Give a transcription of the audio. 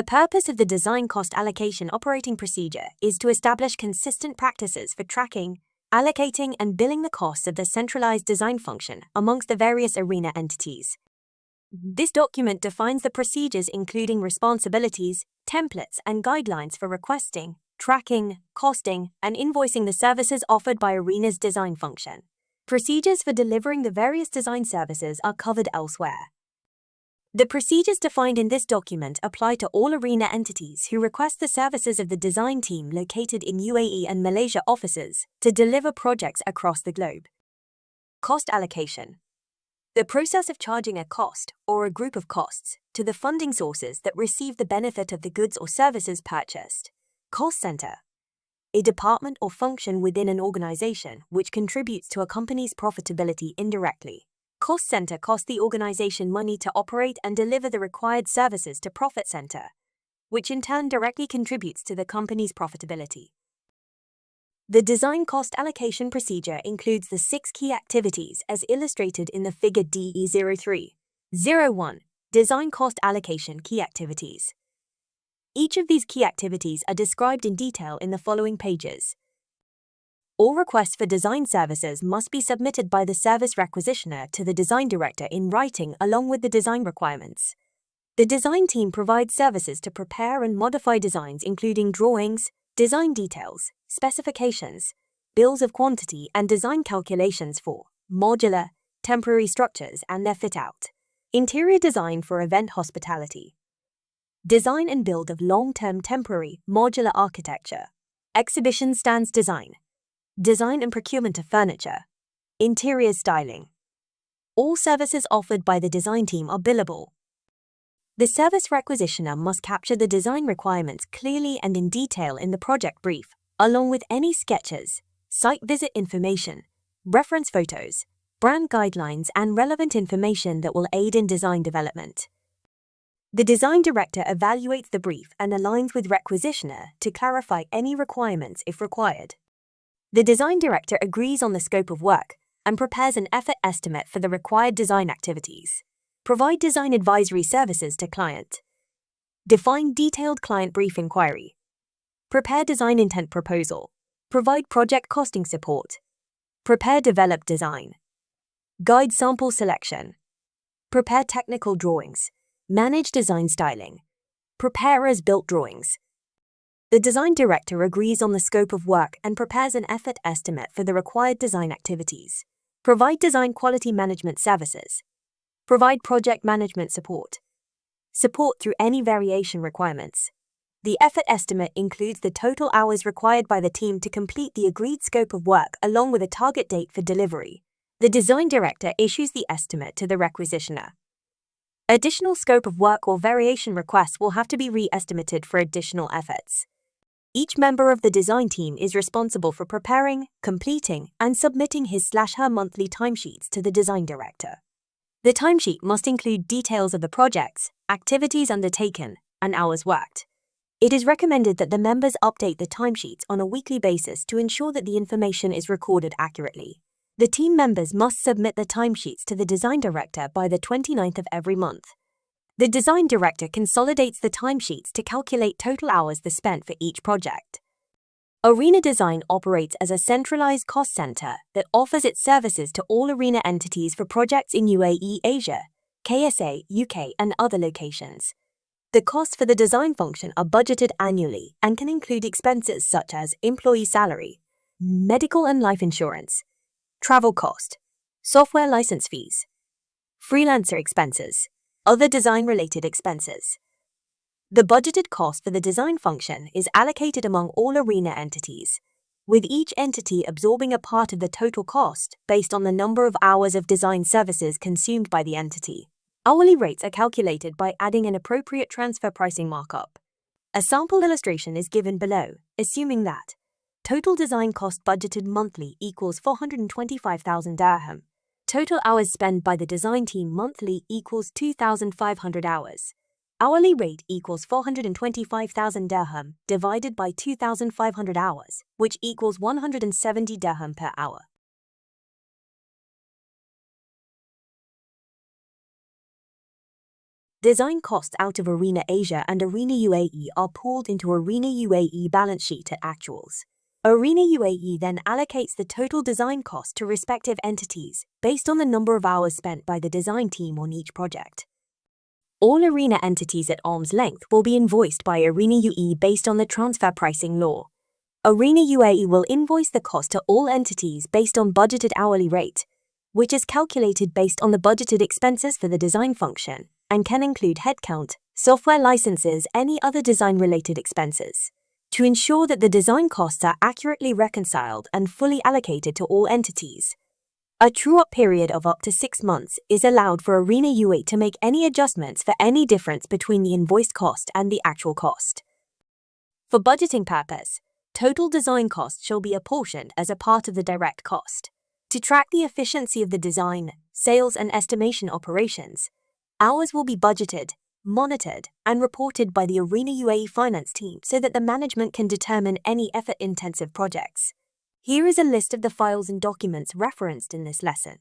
The purpose of the Design Cost Allocation Operating Procedure is to establish consistent practices for tracking, allocating, and billing the costs of the centralized design function amongst the various ARENA entities. This document defines the procedures including responsibilities, templates, and guidelines for requesting, tracking, costing, and invoicing the services offered by ARENA's design function. Procedures for delivering the various design services are covered elsewhere. The procedures defined in this document apply to all ARENA entities who request the services of the design team located in UAE and Malaysia offices to deliver projects across the globe. Cost allocation. The process of charging a cost or a group of costs to the funding sources that receive the benefit of the goods or services purchased. Cost center. A department or function within an organization which contributes to a company's profitability indirectly. Cost center costs the organization money to operate and deliver the required services to profit center, which in turn directly contributes to the company's profitability. The design cost allocation procedure includes the 6 key activities as illustrated in the figure DE03-01, Design Cost Allocation Key Activities. Each of these key activities are described in detail in the following pages. All requests for design services must be submitted by the service requisitioner to the design director in writing along with the design requirements. The design team provides services to prepare and modify designs including drawings, design details, specifications, bills of quantity, and design calculations for modular, temporary structures and their fit-out. Interior design for event hospitality. Design and build of long-term temporary, modular architecture. Exhibition stands design. Design and procurement of furniture. Interior styling. All services offered by the design team are billable. The service requisitioner must capture the design requirements clearly and in detail in the project brief, along with any sketches, site visit information, reference photos, brand guidelines, and relevant information that will aid in design development. The design director evaluates the brief and aligns with requisitioner to clarify any requirements if required. The design director agrees on the scope of work and prepares an effort estimate for the required design activities. Provide design advisory services to client. Define detailed client brief inquiry. Prepare design intent proposal. Provide project costing support. Prepare develop design. Guide sample selection. Prepare technical drawings. Manage design styling. Prepare as-built drawings. The design director agrees on the scope of work and prepares an effort estimate for the required design activities. Provide design quality management services. Provide project management support. Support through any variation requirements. The effort estimate includes the total hours required by the team to complete the agreed scope of work along with a target date for delivery. The design director issues the estimate to the requisitioner. Additional scope of work or variation requests will have to be re-estimated for additional efforts. Each member of the design team is responsible for preparing, completing, and submitting his/her monthly timesheets to the design director. The timesheet must include details of the projects, activities undertaken, and hours worked. It is recommended that the members update the timesheets on a weekly basis to ensure that the information is recorded accurately. The team members must submit the timesheets to the design director by the 29th of every month. The design director consolidates the timesheets to calculate total hours spent for each project. ARENA Design operates as a centralized cost center that offers its services to all ARENA entities for projects in UAE, Asia, KSA, UK, and other locations. The costs for the design function are budgeted annually and can include expenses such as employee salary, medical and life insurance, travel cost, software license fees, freelancer expenses, other design-related expenses. The budgeted cost for the design function is allocated among all ARENA entities, with each entity absorbing a part of the total cost based on the number of hours of design services consumed by the entity. Hourly rates are calculated by adding an appropriate transfer pricing markup. A sample illustration is given below, assuming that total design cost budgeted monthly equals 425,000 dirham. Total hours spent by the design team monthly equals 2,500 hours. Hourly rate equals 425,000 dirham divided by 2,500 hours, which equals 170 dirham per hour. Design costs out of Arena Asia and Arena UAE are pooled into Arena UAE balance sheet at actuals. Arena UAE then allocates the total design cost to respective entities based on the number of hours spent by the design team on each project. All Arena entities at arm's length will be invoiced by Arena UAE based on the transfer pricing law. Arena UAE will invoice the cost to all entities based on budgeted hourly rate, which is calculated based on the budgeted expenses for the design function and can include headcount, software licenses, any other design-related expenses. To ensure that the design costs are accurately reconciled and fully allocated to all entities, a true-up period of up to 6 months is allowed for Arena UAE to make any adjustments for any difference between the invoiced cost and the actual cost. For budgeting purpose, total design cost shall be apportioned as a part of the direct cost. To track the efficiency of the design, sales, and estimation operations, hours will be budgeted, monitored, and reported by the Arena UAE finance team so that the management can determine any effort-intensive projects. Here is a list of the files and documents referenced in this lesson.